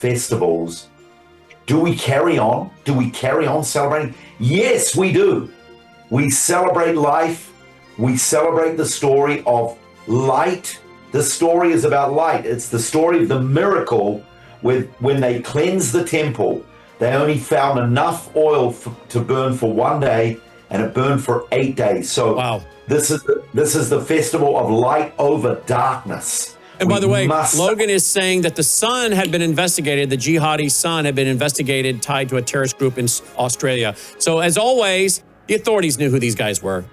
festivals, do we carry on? Do we carry on celebrating? Yes, we do. We celebrate life. We celebrate the story of light. The story is about light. It's the story of the miracle with when they cleansed the temple. They only found enough oil to burn for one day, and it burned for 8 days. So Wow. this is the festival of light over darkness. And by the way, Logan is saying that the son had been investigated, the jihadi son had been investigated, tied to a terrorist group in Australia. So as always, the authorities knew who these guys were.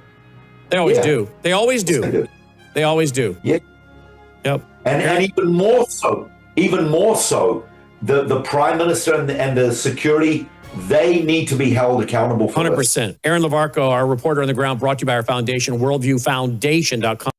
They always do. They always do. They always do. Yeah. Yep. And even more so, the prime minister and the security, they need to be held accountable for 100%. this. Aaron Lavarco, our reporter on the ground, brought to you by our foundation, worldviewfoundation.com.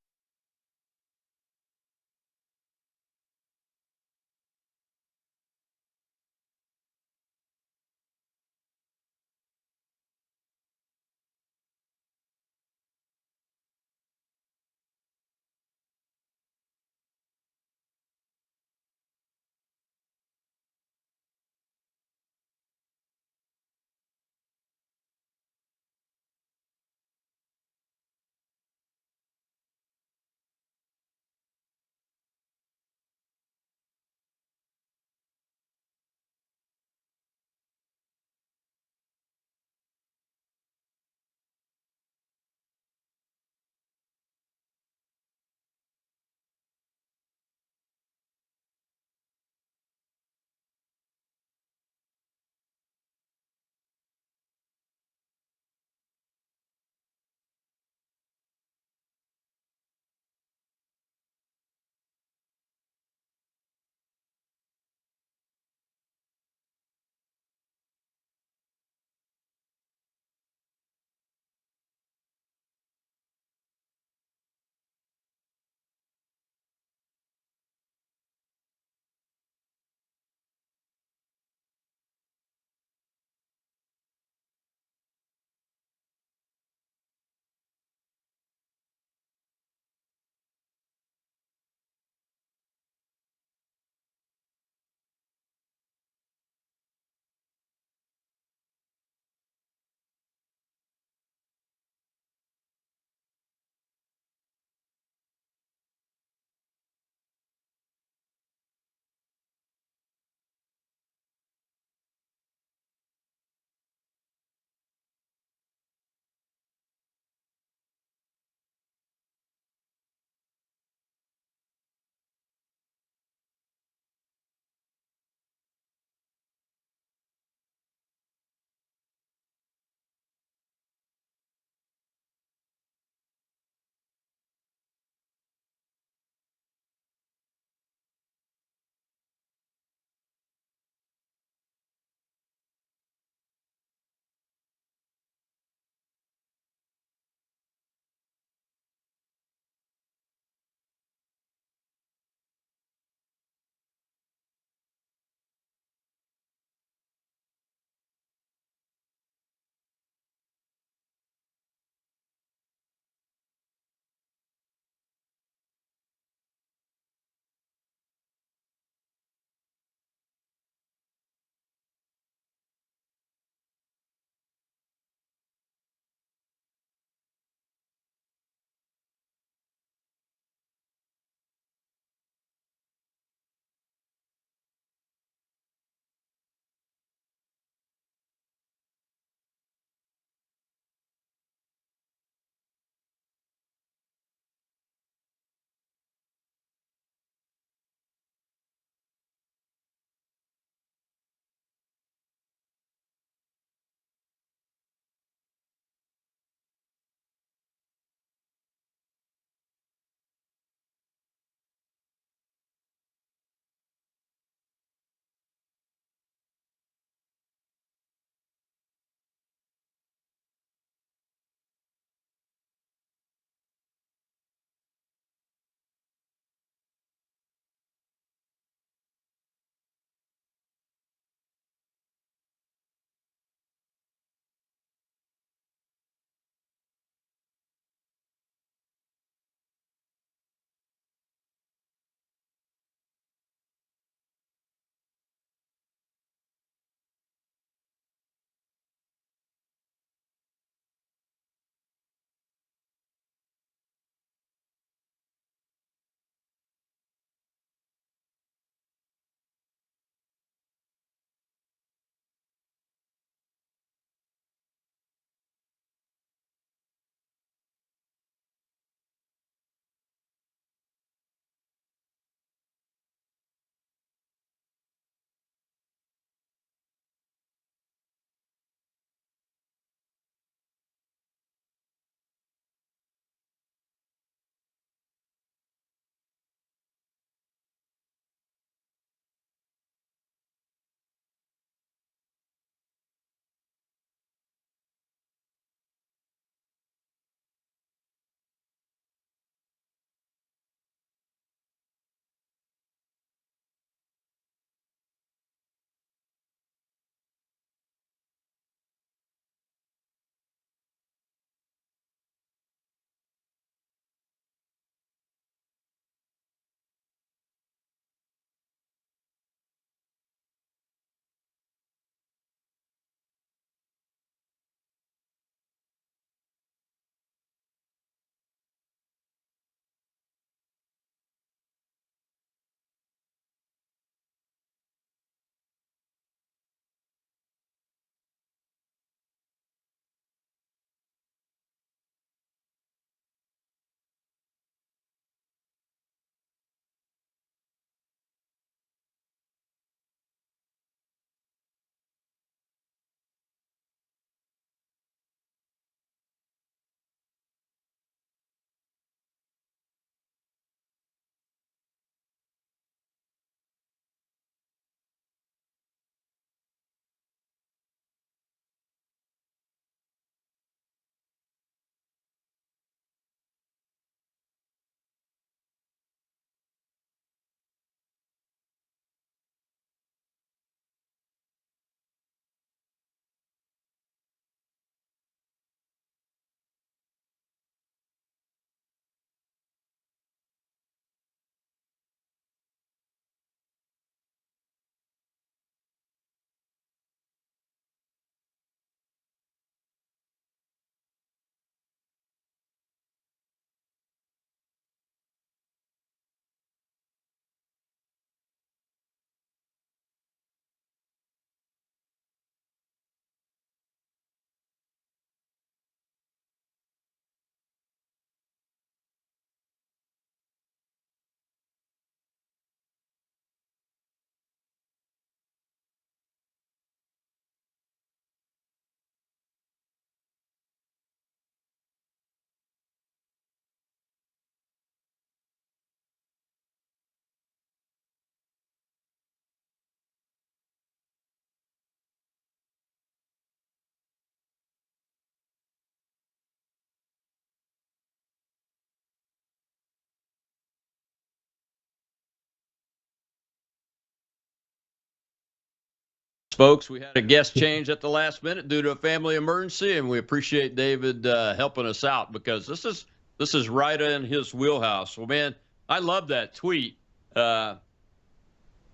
Folks, we had a guest change at the last minute due to a family emergency, and we appreciate David helping us out because this is right in his wheelhouse. Well, man, I love that tweet. But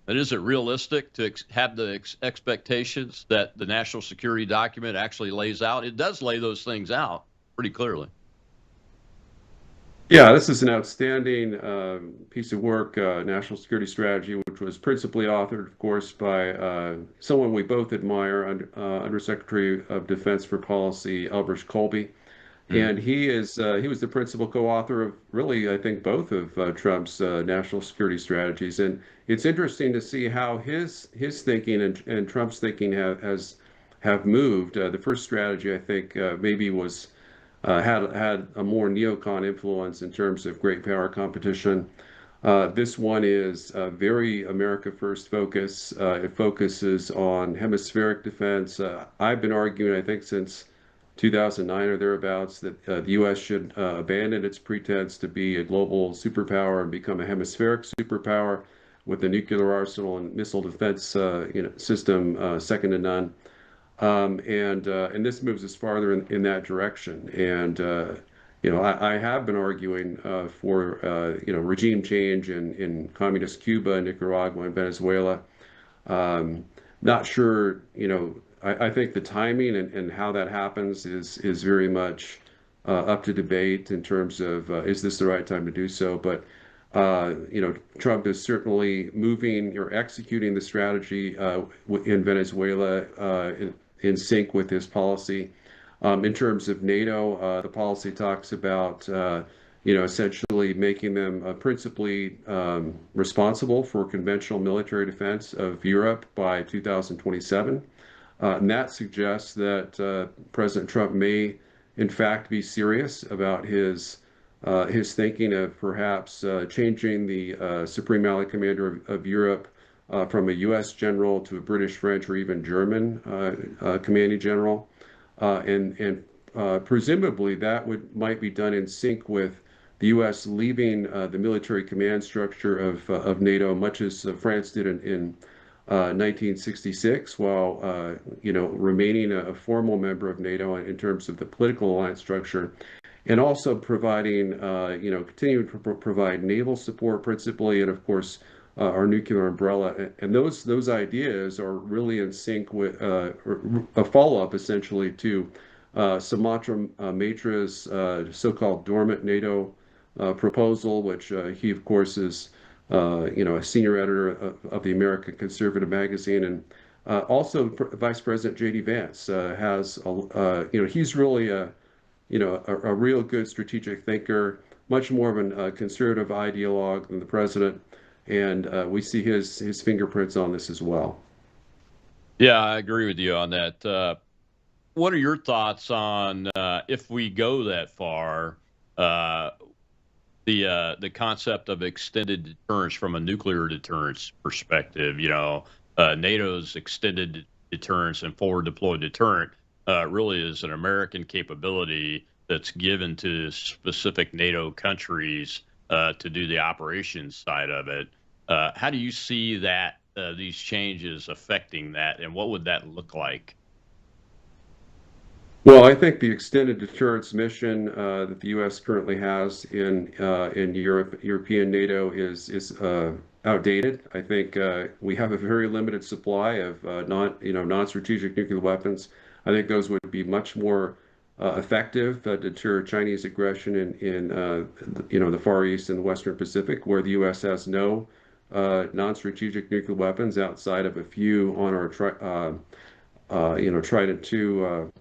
is it realistic to have the expectations that the national security document actually lays out? It does lay those things out pretty clearly. Yeah, this is an outstanding piece of work, national security strategy, which was principally authored, of course, by someone we both admire, Undersecretary of Defense for Policy, Elbridge Colby. And he was the principal co-author of really, I think, both of Trump's national security strategies. And it's interesting to see how his thinking and Trump's thinking have moved. The first strategy, I think, maybe was had a more neocon influence in terms of great power competition. This one is very America First focus. It focuses on hemispheric defense. I've been arguing, I think, since 2009 or thereabouts, that the U.S. should abandon its pretense to be a global superpower and become a hemispheric superpower with a nuclear arsenal and missile defense system second to none. And this moves us farther in that direction. And I have been arguing for regime change in communist Cuba, Nicaragua, and Venezuela. Not sure, I think the timing and how that happens is very much up to debate in terms of is this the right time to do so. But Trump is certainly moving or executing the strategy in Venezuela in sync with his policy. In terms of NATO, the policy talks about essentially making them principally responsible for conventional military defense of Europe by 2027. And that suggests that President Trump may, in fact, be serious about his thinking of perhaps changing the Supreme Allied Commander of Europe from a U.S. general to a British, French, or even German commanding general. And presumably that might be done in sync with the U.S. leaving the military command structure of NATO, much as France did in 1966, while remaining a formal member of NATO in terms of the political alliance structure, and also providing continuing to provide naval support principally, and of course our nuclear umbrella. And those ideas are really in sync with a follow-up essentially to Sumatra Mitra's so-called dormant NATO proposal, which he of course is a senior editor of the American Conservative magazine, and also Vice President J.D. Vance has he's really a real good strategic thinker, much more of a conservative ideologue than the president. And we see his fingerprints on this as well. Yeah, I agree with you on that. What are your thoughts on if we go that far, the concept of extended deterrence from a nuclear deterrence perspective? NATO's extended deterrence and forward deployed deterrent really is an American capability that's given to specific NATO countries to do the operations side of it. How do you see that these changes affecting that, and what would that look like? Well, I think the extended deterrence mission that the U.S. currently has in European NATO is outdated. I think we have a very limited supply of non-strategic nuclear weapons. I think those would be much more effective to deter Chinese aggression in the Far East and the Western Pacific, where the U.S. has no non-strategic nuclear weapons outside of a few on our Trident II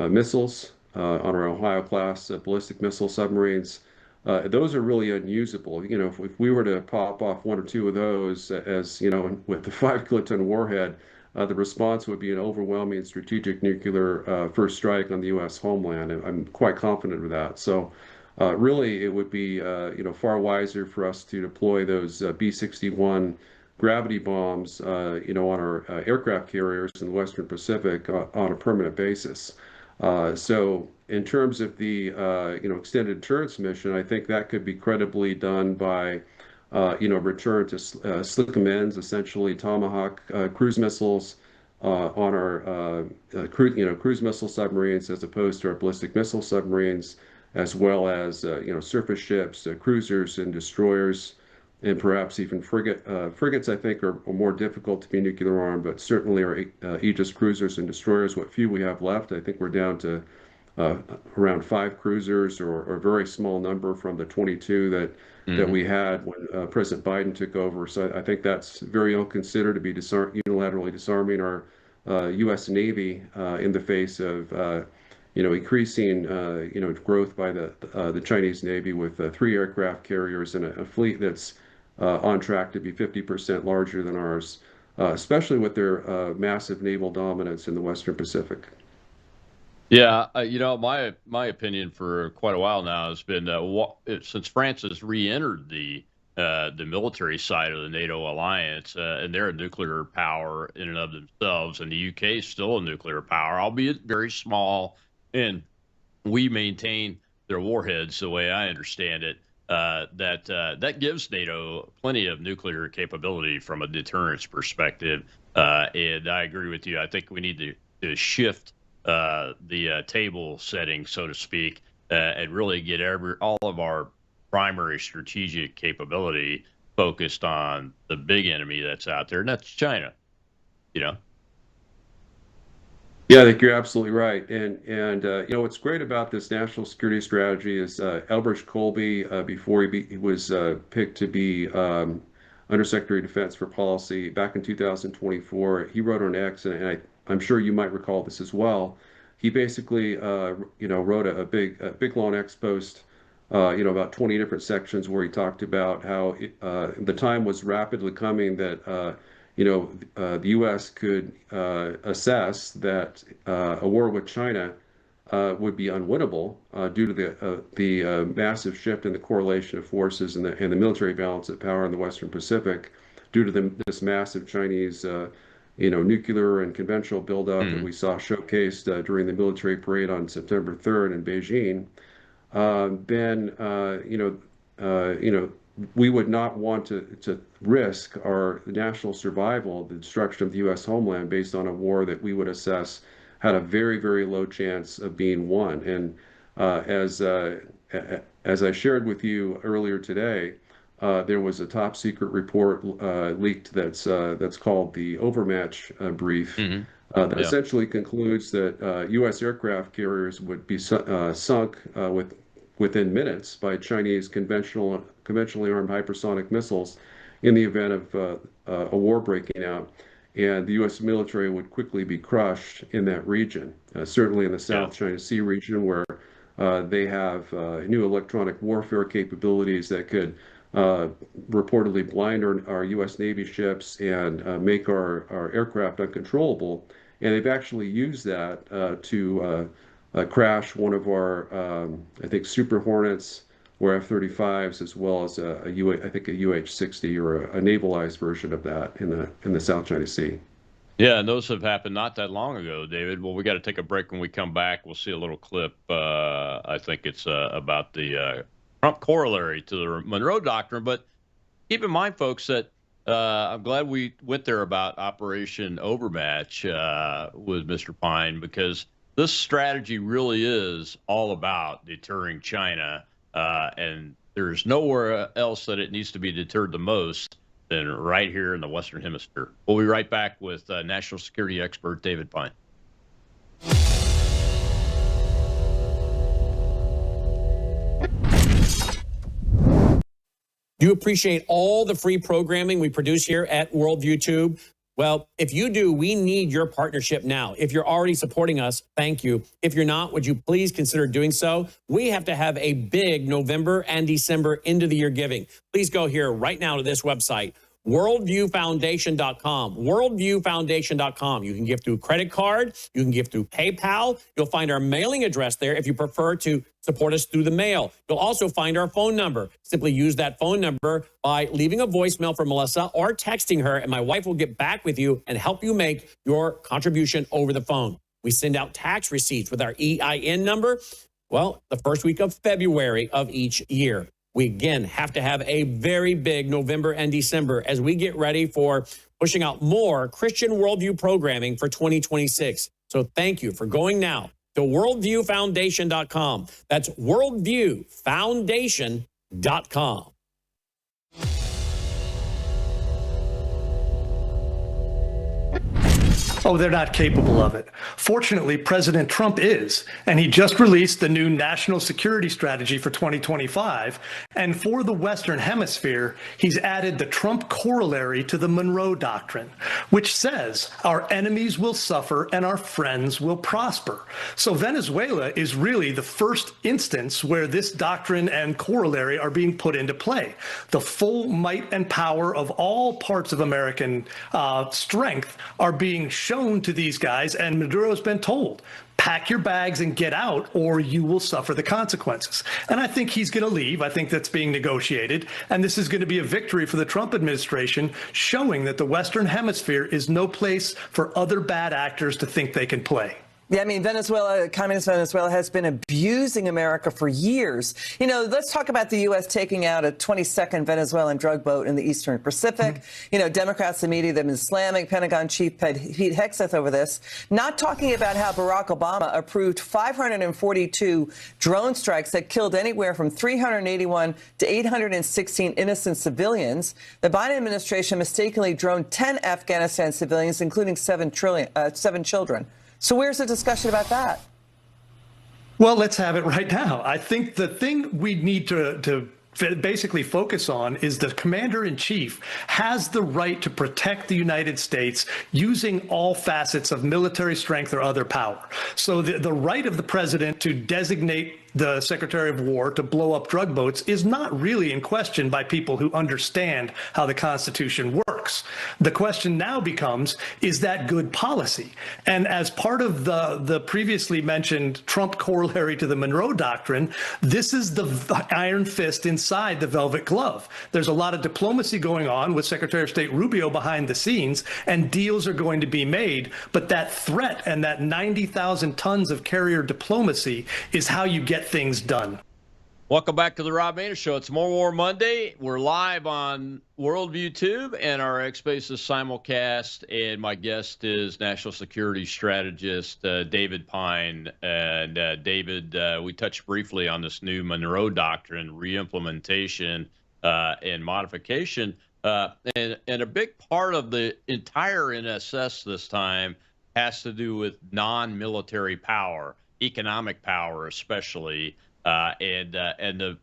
missiles on our Ohio-class ballistic missile submarines. Those are really unusable. If we were to pop off one or two of those, as with the 5-kiloton warhead, the response would be an overwhelming strategic nuclear first strike on the U.S. homeland. And I'm quite confident of that. So really, it would be far wiser for us to deploy those B-61 gravity bombs on our aircraft carriers in the Western Pacific on a permanent basis. So in terms of the extended deterrence mission, I think that could be credibly done by return to SLCM-ends, essentially Tomahawk cruise missiles, on our cruise missile submarines as opposed to our ballistic missile submarines, as well as surface ships, cruisers and destroyers, and perhaps even frigates. I think are more difficult to be nuclear armed, but certainly our Aegis cruisers and destroyers, what few we have left. I think we're down to uh, around 5 cruisers, or a very small number from the 22 that we had when President Biden took over. So I think that's very ill-considered to be unilaterally disarming our U.S. Navy in the face of increasing growth by the Chinese Navy with 3 aircraft carriers and a fleet that's on track to be 50% larger than ours, especially with their massive naval dominance in the Western Pacific. Yeah, my opinion for quite a while now has been since France has re-entered the military side of the NATO alliance, and they're a nuclear power in and of themselves, and the UK is still a nuclear power, albeit very small, and we maintain their warheads the way I understand it. That gives NATO plenty of nuclear capability from a deterrence perspective, and I agree with you. I think we need to shift the table setting, so to speak, and really get all of our primary strategic capability focused on the big enemy that's out there, and that's China. You know. Yeah, I think you're absolutely right. And what's great about this national security strategy is Elbridge Colby, before he was picked to be Undersecretary of Defense for Policy back in 2024, he wrote on X, and I'm sure you might recall this as well. He basically, wrote a big long X post, about 20 different sections where he talked about how the time was rapidly coming that the U.S. could assess that a war with China would be unwinnable due to the massive shift in the correlation of forces and the military balance of power in the Western Pacific, due to this massive Chinese nuclear and conventional buildup that we saw showcased during the military parade on September 3rd in Beijing. Then we would not want to risk our national survival, the destruction of the U.S. homeland, based on a war that we would assess had a very, very low chance of being won. And as I shared with you earlier today, there was a top secret report leaked that's called the Overmatch Brief. That essentially concludes that U.S. aircraft carriers would be sunk within minutes by Chinese conventionally armed hypersonic missiles in the event of a war breaking out. And the U.S. military would quickly be crushed in that region, certainly in the South China Sea region, where they have new electronic warfare capabilities that could reportedly blind our U.S. Navy ships and make our aircraft uncontrollable. And they've actually used that to crash one of our, I think, Super Hornets or F-35s, as well as I think a UH-60 or a navalized version of that in the South China Sea. Yeah, and those have happened not that long ago, David. Well, we got to take a break. When we come back, we'll see a little clip. I think it's about the Trump corollary to the Monroe Doctrine. But keep in mind, folks, that I'm glad we went there about Operation Overmatch with Mr. Pine, because this strategy really is all about deterring China, and there's nowhere else that it needs to be deterred the most than right here in the Western Hemisphere. We'll be right back with national security expert David Pine. Do you appreciate all the free programming we produce here at Worldview Tube? Well, if you do, we need your partnership now. If you're already supporting us, thank you. If you're not, would you please consider doing so? We have to have a big November and December end of the year giving. Please go here right now to this website, worldviewfoundation.com, worldviewfoundation.com. You can give through credit card. You can give through PayPal. You'll find our mailing address there if you prefer to support us through the mail. You'll also find our phone number. Simply use that phone number by leaving a voicemail for Melissa or texting her, and my wife will get back with you and help you make your contribution over the phone. We send out tax receipts with our EIN number, well, the first week of February of each year. We, again, have to have a very big November and December as we get ready for pushing out more Christian worldview programming for 2026. So thank you for going now to worldviewfoundation.com. That's worldviewfoundation.com. Oh, they're not capable of it. Fortunately, President Trump is, and he just released the new national security strategy for 2025. And for the Western Hemisphere, he's added the Trump corollary to the Monroe Doctrine, which says our enemies will suffer and our friends will prosper. So Venezuela is really the first instance where this doctrine and corollary are being put into play. The full might and power of all parts of American strength are being shown to these guys, and Maduro's been told, pack your bags and get out, or you will suffer the consequences. And I think he's going to leave. I think that's being negotiated. And this is going to be a victory for the Trump administration, showing that the Western Hemisphere is no place for other bad actors to think they can play. Yeah, I mean, Venezuela, communist Venezuela has been abusing America for years. You know, let's talk about the U.S. taking out a 22nd Venezuelan drug boat in the Eastern Pacific. You know, Democrats and media, they've been slamming Pentagon Chief Pete Hegseth over this, not talking about how Barack Obama approved 542 drone strikes that killed anywhere from 381 to 816 innocent civilians. The Biden administration mistakenly droned 10 Afghanistan civilians, including seven children. So where's the discussion about that? Well, let's have it right now. I think the thing we need to basically focus on is the commander-in-chief has the right to protect the United States using all facets of military strength or other power. So the right of the president to designate the Secretary of War to blow up drug boats is not really in question by people who understand how the Constitution works. The question now becomes, is that good policy? And as part of the previously mentioned Trump corollary to the Monroe Doctrine, this is the iron fist inside the velvet glove. There's a lot of diplomacy going on with Secretary of State Rubio behind the scenes, and deals are going to be made. But that threat and that 90,000 tons of carrier diplomacy is how you get things done. Welcome back to the Rob Maness Show. It's More War Monday. We're live on Worldview Tube and our X Spaces simulcast. And my guest is National Security Strategist David Pine. And David, we touched briefly on this new Monroe Doctrine, reimplementation and modification. And a big part of the entire NSS this time has to do with non-military power, economic power especially, and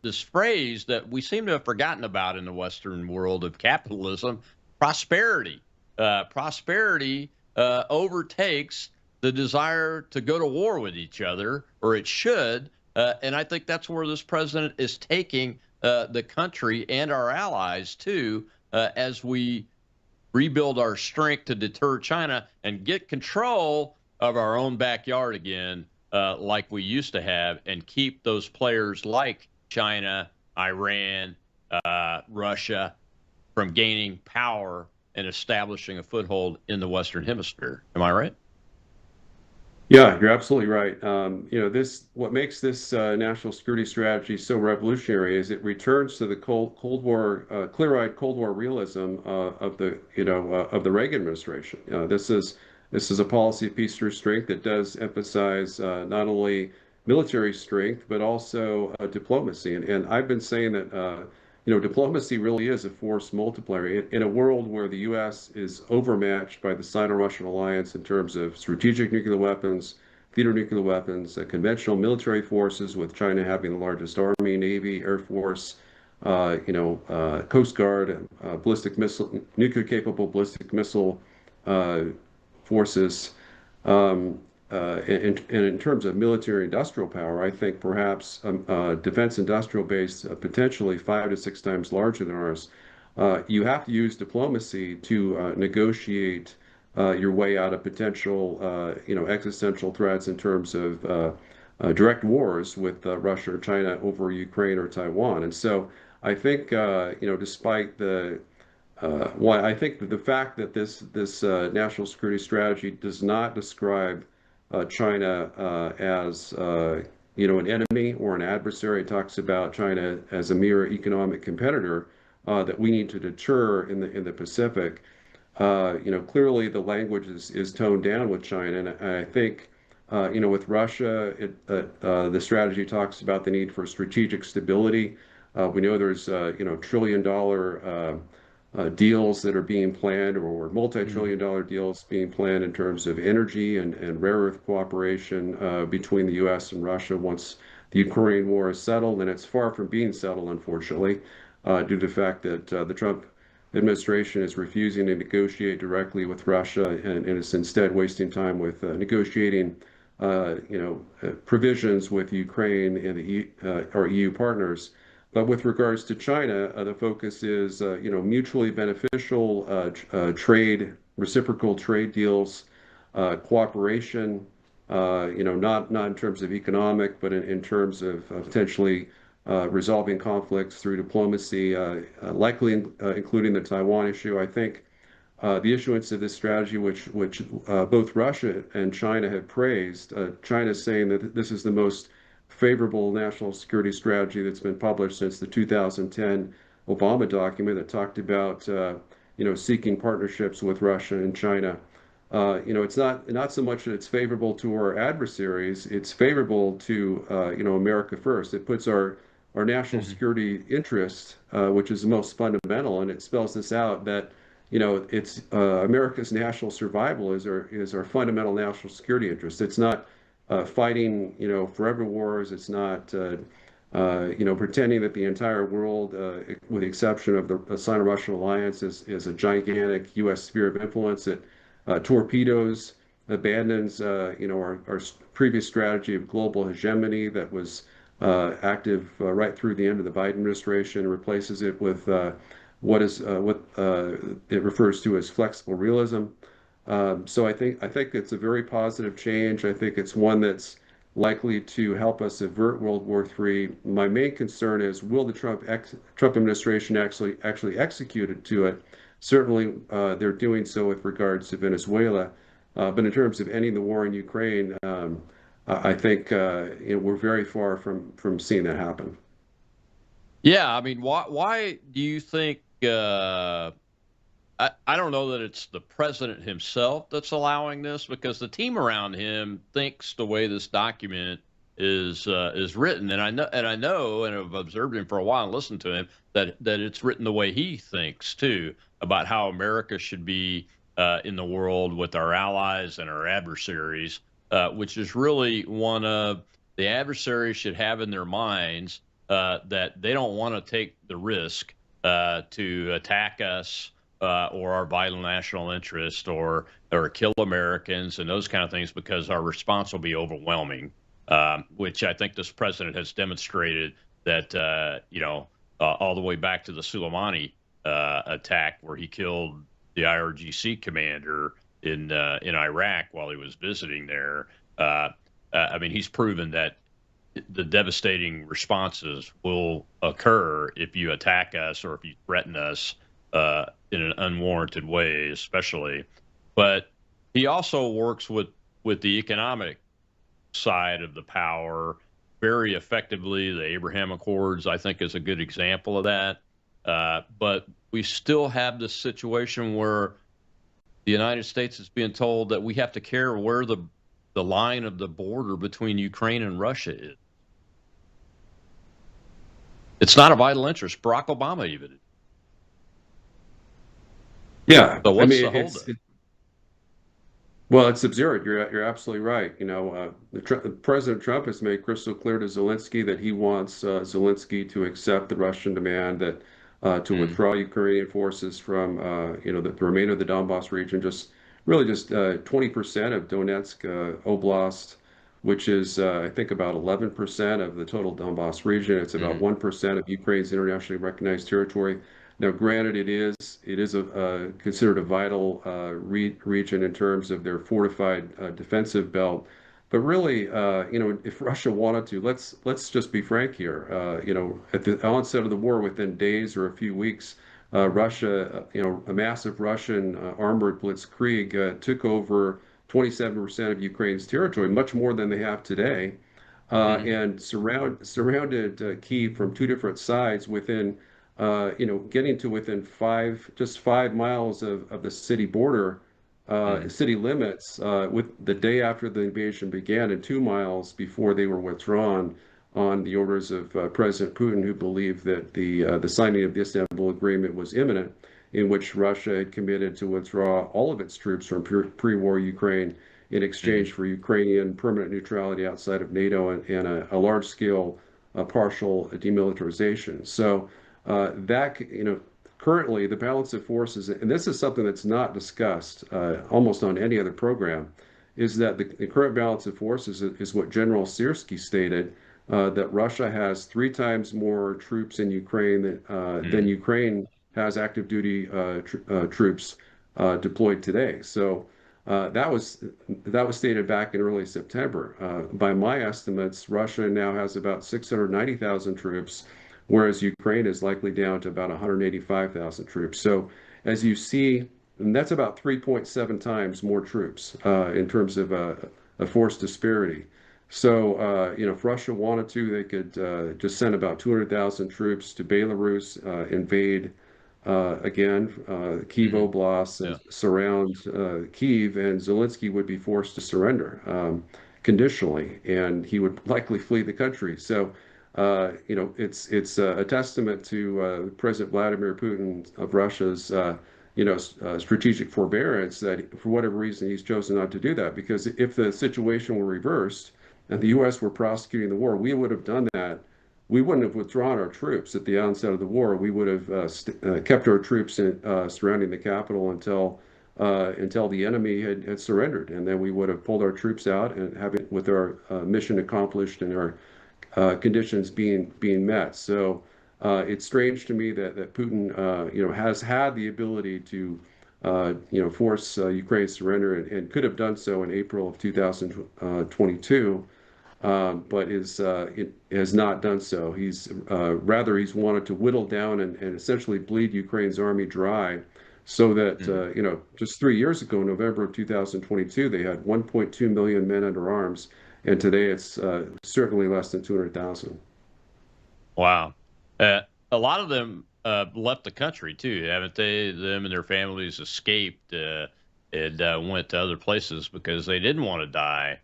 this phrase that we seem to have forgotten about in the Western world of capitalism, prosperity. Prosperity overtakes the desire to go to war with each other, or it should, and I think that's where this president is taking the country and our allies to, as we rebuild our strength to deter China and get control of our own backyard again, like we used to have, and keep those players like China, Iran, Russia from gaining power and establishing a foothold in the Western Hemisphere. Am I right? Yeah, you're absolutely right. What makes this national security strategy so revolutionary is it returns to the Cold War, clear-eyed Cold War realism of the Reagan administration. This is a policy of peace through strength that does emphasize not only military strength but also diplomacy. And I've been saying that diplomacy really is a force multiplier in a world where the U.S. is overmatched by the Sino-Russian alliance in terms of strategic nuclear weapons, theater nuclear weapons, conventional military forces, with China having the largest army, navy, air force, Coast Guard, ballistic missile, nuclear-capable ballistic missile forces. And in terms of military industrial power, I think perhaps defense industrial base potentially 5 to 6 times larger than ours. You have to use diplomacy to negotiate your way out of potential, existential threats in terms of direct wars with Russia or China over Ukraine or Taiwan. And so I think, despite I think that the fact that this national security strategy does not describe China as an enemy or an adversary. It talks about China as a mere economic competitor that we need to deter in the Pacific. clearly the language is toned down with China, and I think, with Russia, the strategy talks about the need for strategic stability. We know there's, trillion-dollar deals that are being planned, or multi-trillion-dollar deals being planned in terms of energy and rare earth cooperation between the U.S. and Russia once the Ukraine war is settled, and it's far from being settled, unfortunately, due to the fact that the Trump administration is refusing to negotiate directly with Russia and is instead wasting time with negotiating, provisions with Ukraine and our EU partners. But with regards to China, the focus is, mutually beneficial trade, reciprocal trade deals, cooperation. Not in terms of economic, but in terms of potentially resolving conflicts through diplomacy, likely including the Taiwan issue. I think the issuance of this strategy, which both Russia and China have praised. China is saying that this is the most favorable national security strategy that's been published since the 2010 Obama document that talked about seeking partnerships with Russia and China. It's not so much that it's favorable to our adversaries; it's favorable to America first. It puts our national security interest, which is the most fundamental, and it spells this out that it's America's national survival is our fundamental national security interest. It's not fighting forever wars. It's not pretending that the entire world, with the exception of the Sino-Russian alliance, is a gigantic U.S. sphere of influence that torpedoes, abandons our previous strategy of global hegemony that was active right through the end of the Biden administration, and replaces it with what it refers to as flexible realism. So I think it's a very positive change. I think it's one that's likely to help us avert World War III. My main concern is, will the Trump administration actually execute it to it? Certainly, they're doing so with regards to Venezuela, but in terms of ending the war in Ukraine, I think we're very far from seeing that happen. Yeah, I mean, why do you think? I don't know that it's the president himself that's allowing this, because the team around him thinks the way this document is written, and I know, and I've observed him for a while and listened to him, that it's written the way he thinks too, about how America should be in the world with our allies and our adversaries, which is really one of the adversaries should have in their minds that they don't want to take the risk to attack us or our vital national interest, or kill Americans and those kind of things, because our response will be overwhelming, which I think this president has demonstrated that, all the way back to the Soleimani attack, where he killed the IRGC commander in Iraq while he was visiting there. I mean, he's proven that the devastating responses will occur if you attack us or if you threaten us in an unwarranted way, especially. But he also works with the economic side of the power very effectively. The Abraham Accords, I think, is a good example of that. But we still have this situation where the United States is being told that we have to care where the line of the border between Ukraine and Russia is. It's not a vital interest. Barack Obama even. Yeah, So what's the holdup? Well, it's absurd. You're absolutely right. President Trump has made crystal clear to Zelensky that he wants Zelensky to accept the Russian demand that to withdraw Ukrainian forces from the remainder of the Donbass region, just 20% of Donetsk Oblast, which is I think about 11% of the total Donbass region. It's about 1% of Ukraine's internationally recognized territory. Now, granted, it is considered a vital region in terms of their fortified defensive belt. But really, if Russia wanted to, let's just be frank here. At the onset of the war, within days or a few weeks, Russia, a massive Russian armored blitzkrieg took over 27% of Ukraine's territory, much more than they have today, and surrounded Kyiv from two different sides within getting to within just 5 miles of the city border, city limits, with the day after the invasion began, and 2 miles before they were withdrawn on the orders of President Putin, who believed that the signing of the Istanbul Agreement was imminent, in which Russia had committed to withdraw all of its troops from pre-war Ukraine in exchange for Ukrainian permanent neutrality outside of NATO and a large-scale partial demilitarization. So that, currently the balance of forces, and this is something that's not discussed almost on any other program, is that the current balance of forces is what General Syrski stated, that Russia has 3 times more troops in Ukraine than Ukraine has active duty troops deployed today. So that was stated back in early September. By my estimates, Russia now has about 690,000 troops, whereas Ukraine is likely down to about 185,000 troops. So as you see, and that's about 3.7 times more troops in terms of a force disparity. So, if Russia wanted to, they could just send about 200,000 troops to Belarus, invade again Kyiv Oblast, and surround Kyiv, and Zelensky would be forced to surrender conditionally, and he would likely flee the country. So, it's a testament to President Vladimir Putin of Russia's strategic forbearance that for whatever reason he's chosen not to do that. Because if the situation were reversed and the U.S. were prosecuting the war, we would have done that. We wouldn't have withdrawn our troops at the onset of the war. We would have kept our troops surrounding the capital until the enemy had surrendered, and then we would have pulled our troops out and having with our mission accomplished and our conditions being met. So it's strange to me that Putin has had the ability to force Ukraine's surrender and could have done so in April of 2022. But it has not done so. He's wanted to whittle down and essentially bleed Ukraine's army dry, so that just 3 years ago, November of 2022, they had 1.2 million men under arms, and today it's certainly less than 200,000. Wow, a lot of them left the country too, haven't they? Them and their families escaped and went to other places because they didn't want to die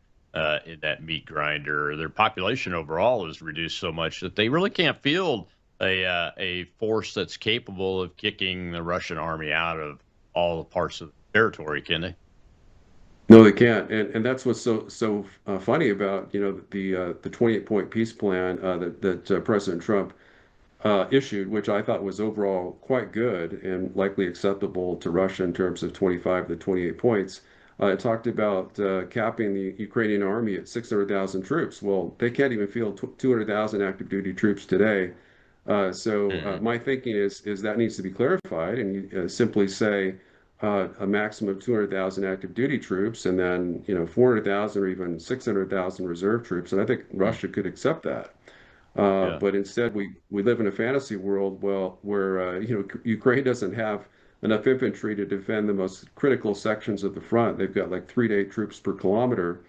in that meat grinder. Their population overall is reduced so much that they really can't field a force that's capable of kicking the Russian army out of all the parts of the territory, can they? No, they can't, and that's what's so funny about the 28-point peace plan that President Trump issued, which I thought was overall quite good and likely acceptable to Russia in terms of 25 to 28 points. It talked about capping the Ukrainian army at 600,000 troops. Well, they can't even field 200,000 active duty troops today. So my thinking is that needs to be clarified, and you simply say a maximum of 200,000 active duty troops, and then 400,000 or even 600,000 reserve troops. And I think Russia could accept that. But instead, we live in a fantasy world, where Ukraine doesn't have enough infantry to defend the most critical sections of the front. They've got like 3 to 8 troops per kilometer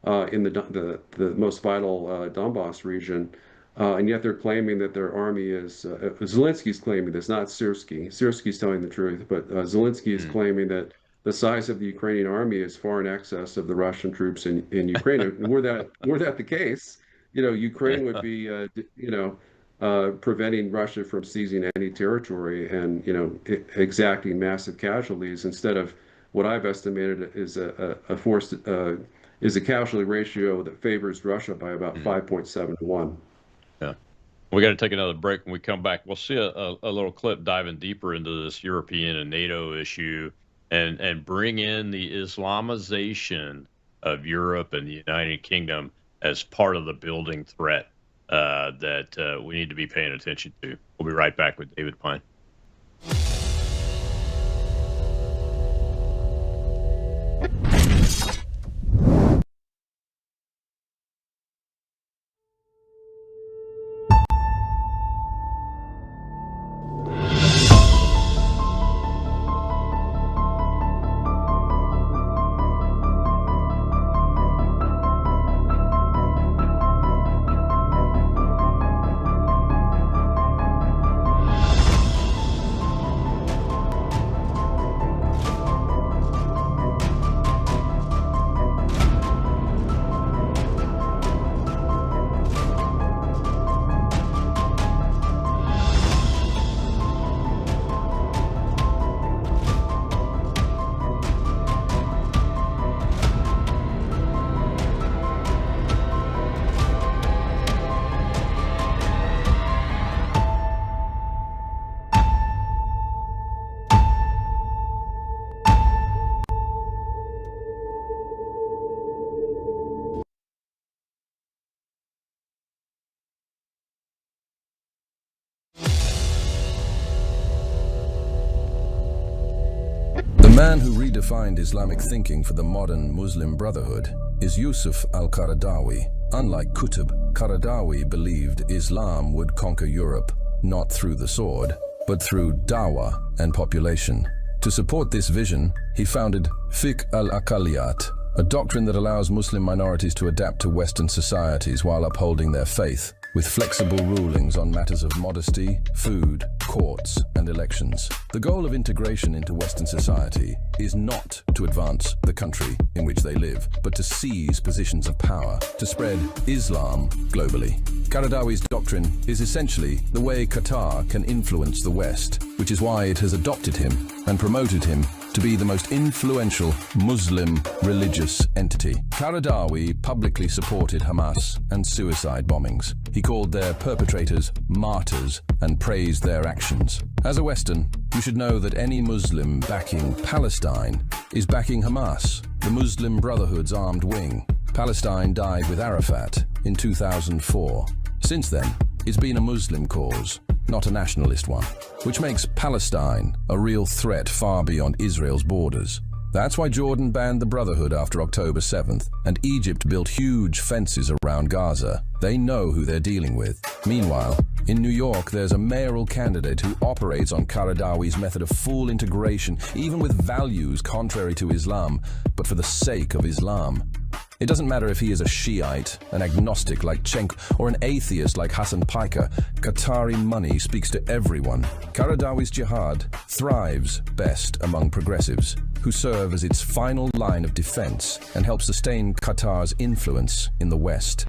in the most vital Donbass region, and yet they're claiming that their army is. Zelensky's claiming this, not Syrski. Syrski's telling the truth, but Zelensky is claiming that the size of the Ukrainian army is far in excess of the Russian troops in Ukraine. And were that the case, Ukraine would be, preventing Russia from seizing any territory and, exacting massive casualties, instead of what I've estimated is a casualty ratio that favors Russia by about 5.7 to 1. Yeah. We got to take another break. When we come back, we'll see a little clip diving deeper into this European and NATO issue and bring in the Islamization of Europe and the United Kingdom as part of the building threat that we need to be paying attention to. We'll be right back with David Pine. man who redefined Islamic thinking for the modern Muslim Brotherhood is Yusuf al-Qaradawi. Unlike Qutb, Qaradawi believed Islam would conquer Europe, not through the sword, but through dawah and population. To support this vision, he founded Fiqh al-Aqaliyat, a doctrine that allows Muslim minorities to adapt to Western societies while upholding their faith, with flexible rulings on matters of modesty, food, courts, and elections. The goal of integration into Western society is not to advance the country in which they live, but to seize positions of power, to spread Islam globally. Qaradawi's doctrine is essentially the way Qatar can influence the West, which is why it has adopted him and promoted him to be the most influential Muslim religious entity. Qaradawi publicly supported Hamas and suicide bombings. He called their perpetrators martyrs and praised their actions. As a Western, you should know that any Muslim backing Palestine is backing Hamas, the Muslim Brotherhood's armed wing. Palestine died with Arafat in 2004. Since then, it's been a Muslim cause, not a nationalist one, which makes Palestine a real threat far beyond Israel's borders. That's why Jordan banned the Brotherhood after October 7th, and Egypt built huge fences around Gaza. They know who they're dealing with. Meanwhile, in New York, there's a mayoral candidate who operates on Qaradawi's method of full integration, even with values contrary to Islam, but for the sake of Islam. It doesn't matter if he is a Shiite, an agnostic like Cenk, or an atheist like Hassan Piker. Qatari money speaks to everyone. Qaradawi's jihad thrives best among progressives, who serve as its final line of defense and help sustain Qatar's influence in the West.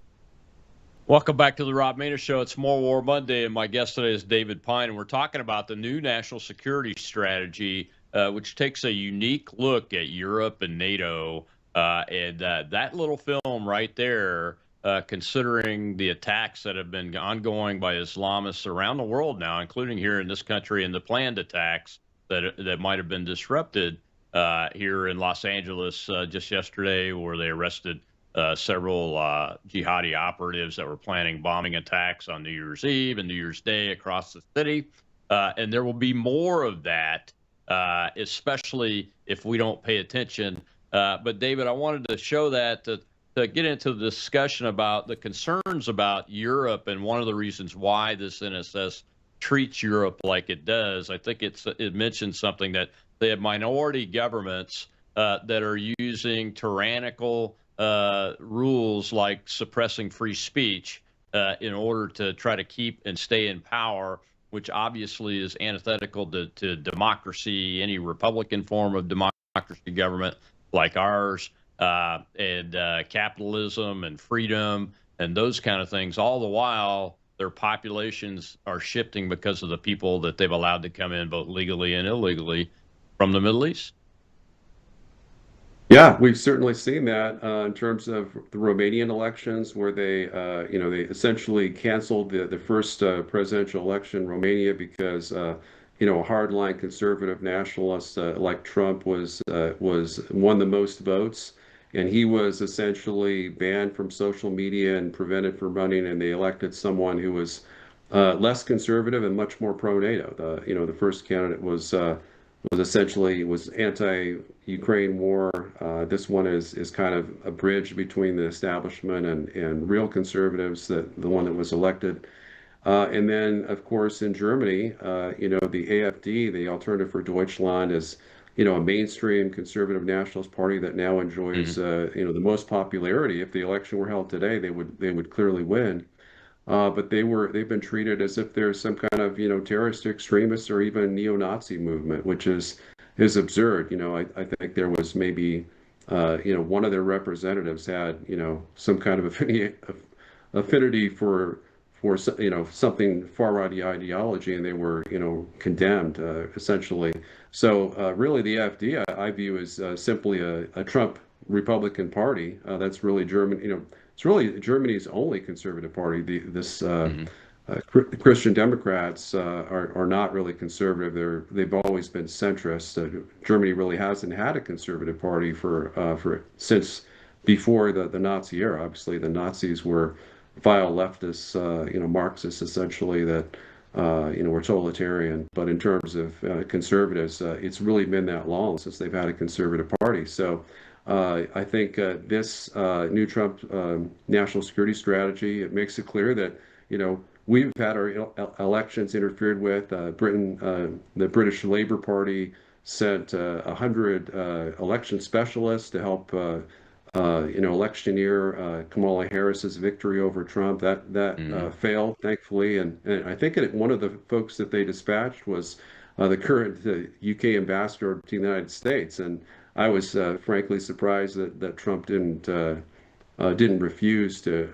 Welcome back to the Rob Maness Show. It's More War Monday, and my guest today is David Pine, and we're talking about the new national security strategy, which takes a unique look at Europe and NATO. That little film right there, considering the attacks that have been ongoing by Islamists around the world now, including here in this country, and the planned attacks that might have been disrupted here in Los Angeles just yesterday, where they arrested several jihadi operatives that were planning bombing attacks on New Year's Eve and New Year's Day across the city. And there will be more of that, especially if we don't pay attention. But David, I wanted to show that to get into the discussion about the concerns about Europe, and one of the reasons why this NSS treats Europe like it does. I think it mentions something that they have minority governments that are using tyrannical rules like suppressing free speech in order to try to keep and stay in power, which obviously is antithetical to democracy, any Republican form of democracy government like ours, and capitalism and freedom and those kind of things. All the while, their populations are shifting because of the people that they've allowed to come in, both legally and illegally, from the Middle East. Yeah, we've certainly seen that in terms of the Romanian elections, where they essentially canceled the first presidential election in Romania because a hardline conservative nationalist like Trump was won the most votes, and he was essentially banned from social media and prevented from running, and they elected someone who was less conservative and much more pro-NATO. The first candidate was essentially anti-Ukraine war. This one is kind of a bridge between the establishment and real conservatives, the one that was elected. And then, of course, in Germany, the AfD, the Alternative for Deutschland, is a mainstream conservative nationalist party that now enjoys the most popularity. If the election were held today, they would clearly win. But they've been treated as if there's some kind of terrorist, extremist, or even neo-Nazi movement, which is absurd. I think there was maybe one of their representatives had some kind of affinity for something far-right ideology, and they were condemned essentially. So really, the AfD I view as simply a Trump Republican Party. That's really German. It's really Germany's only conservative party. Christian Democrats are not really conservative. They've always been centrist. Germany really hasn't had a conservative party for since before the Nazi era. Obviously, the Nazis were vile leftists, Marxists essentially, that we're totalitarian. But in terms of conservatives, it's really been that long since they've had a conservative party. So I think this new Trump national security strategy, it makes it clear that, we've had our elections interfered with. Britain, the British Labour Party sent 100 election specialists to help electioneer Kamala Harris's victory over Trump. That failed, thankfully, and I think one of the folks that they dispatched was the current UK ambassador to the United States, and I was frankly surprised that Trump didn't refuse to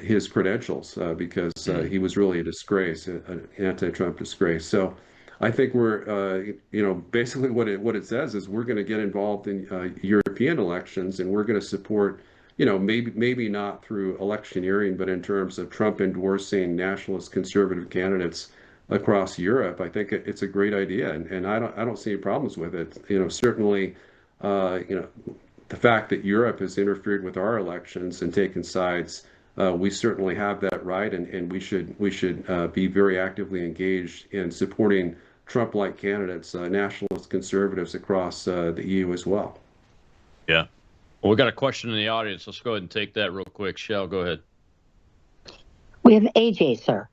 his credentials because he was really a disgrace, an anti-Trump disgrace. So I think we're, basically what it says is we're going to get involved in European elections, and we're going to support, maybe not through electioneering, but in terms of Trump endorsing nationalist conservative candidates across Europe. I think it's a great idea, and I don't see any problems with it. Certainly, the fact that Europe has interfered with our elections and taken sides. We certainly have that right, and we should be very actively engaged in supporting Trump-like candidates, nationalist conservatives across the EU as well. Yeah. Well, we got a question in the audience. Let's go ahead and take that real quick. Shell, go ahead. We have AJ, sir.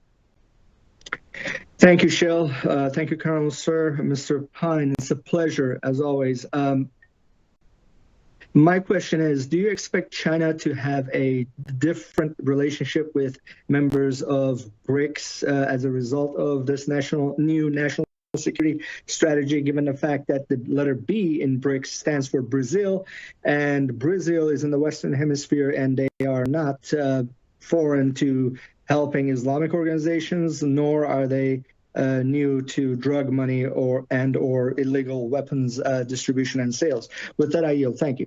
Thank you, Shell. Thank you, Colonel, sir. Mr. Pine, it's a pleasure, as always. My question is, do you expect China to have a different relationship with members of BRICS as a result of this new national security strategy, given the fact that the letter B in BRICS stands for Brazil, and Brazil is in the Western Hemisphere, and they are not foreign to helping Islamic organizations, nor are they new to drug money or illegal weapons distribution and sales. With that, I yield. Thank you.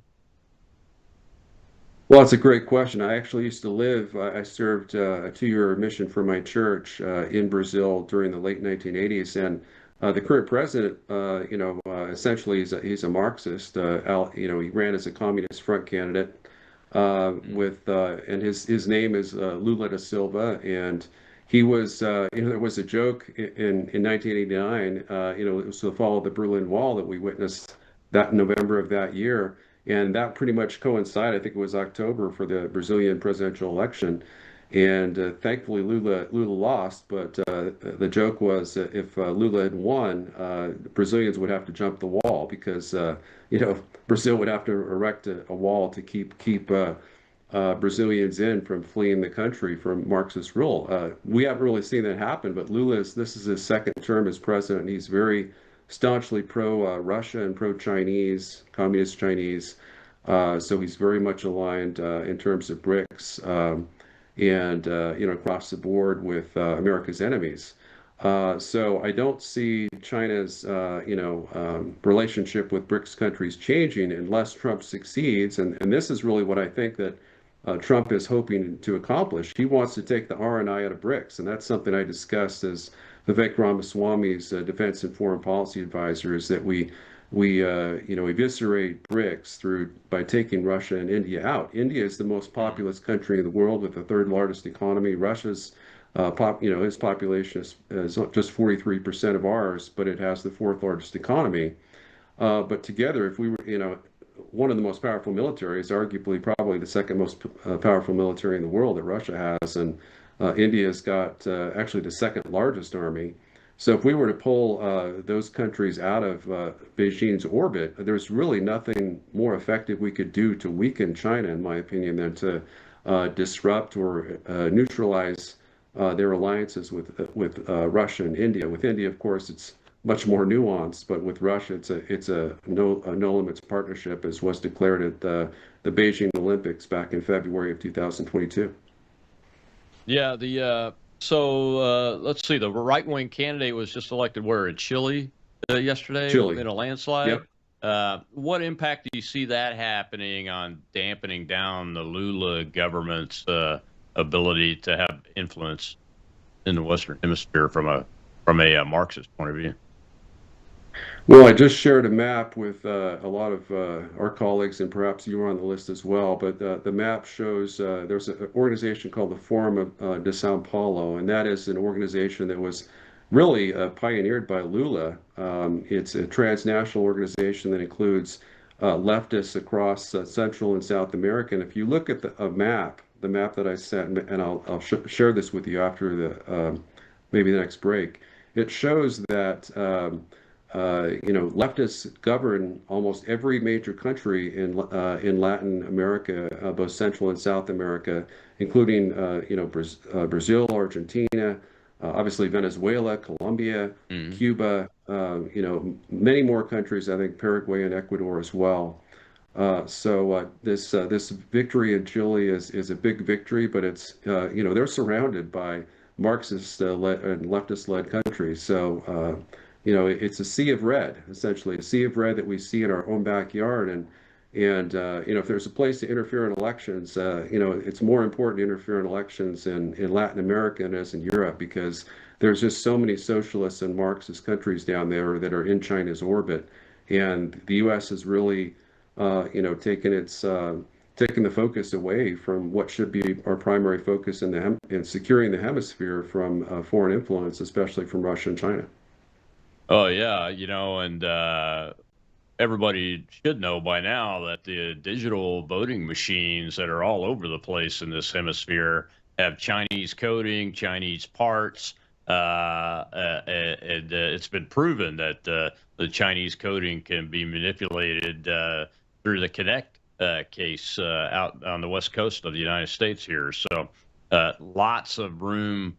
Well, it's a great question. I actually used to live, I served a 2-year mission for my church in Brazil during the late 1980s. And the current president, essentially he's a Marxist. He ran as a Communist Front candidate and his name is Lula da Silva. And he was, there was a joke in 1989, it was the fall of the Berlin Wall that we witnessed that November of that year. And that pretty much coincided, I think it was October, for the Brazilian presidential election. And thankfully, Lula lost. But the joke was if Lula had won, Brazilians would have to jump the wall because, Brazil would have to erect a wall to keep Brazilians in from fleeing the country from Marxist rule. We haven't really seen that happen, but this is his second term as president. And he's very staunchly pro-Russia and pro-Chinese, communist Chinese. So he's very much aligned in terms of BRICS and across the board with America's enemies. So I don't see China's relationship with BRICS countries changing unless Trump succeeds. And this is really what I think that Trump is hoping to accomplish. He wants to take the R&I out of BRICS, and that's something I discussed as Vivek Ramaswamy's defense and foreign policy advisor, is that we eviscerate BRICS by taking Russia and India out. India is the most populous country in the world with the third largest economy. Russia's its population is just 43% of ours, but it has the fourth largest economy. But together, if we were, one of the most powerful militaries, arguably probably the second most powerful military in the world that Russia has, and India's got actually the second largest army. So if we were to pull those countries out of Beijing's orbit, there's really nothing more effective we could do to weaken China, in my opinion, than to disrupt or neutralize their alliances with Russia and India. With India, of course, it's much more nuanced, but with Russia, it's a no limits partnership, as was declared at the Beijing Olympics back in February of 2022. Yeah, so let's see. The right-wing candidate was just elected where, in Chile yesterday? Chile. In a landslide? Yep. What impact do you see that happening on dampening down the Lula government's ability to have influence in the Western Hemisphere from a Marxist point of view? Well, I just shared a map with a lot of our colleagues, and perhaps you were on the list as well. But the map shows there's an organization called the Forum of de Sao Paulo, and that is an organization that was really pioneered by Lula. It's a transnational organization that includes leftists across Central and South America. And if you look at a map, the map that I sent, and I'll share this with you after maybe the next break, it shows that. Leftists govern almost every major country in Latin America, both Central and South America, including Brazil, Argentina, obviously Venezuela, Colombia, Cuba, many more countries. I think Paraguay and Ecuador as well. So this victory in Chile is a big victory, but it's they're surrounded by Marxist and leftist-led countries. So it's a sea of red, essentially, a sea of red that we see in our own backyard. And if there's a place to interfere in elections, it's more important to interfere in elections in Latin America than it is in Europe, because there's just so many socialist and Marxist countries down there that are in China's orbit. And the U.S. has really, taken the focus away from what should be our primary focus in securing the hemisphere from foreign influence, especially from Russia and China. Oh yeah, and everybody should know by now that the digital voting machines that are all over the place in this hemisphere have Chinese coding, Chinese parts, and it's been proven that the Chinese coding can be manipulated through the Connect case out on the west coast of the United States here. So lots of room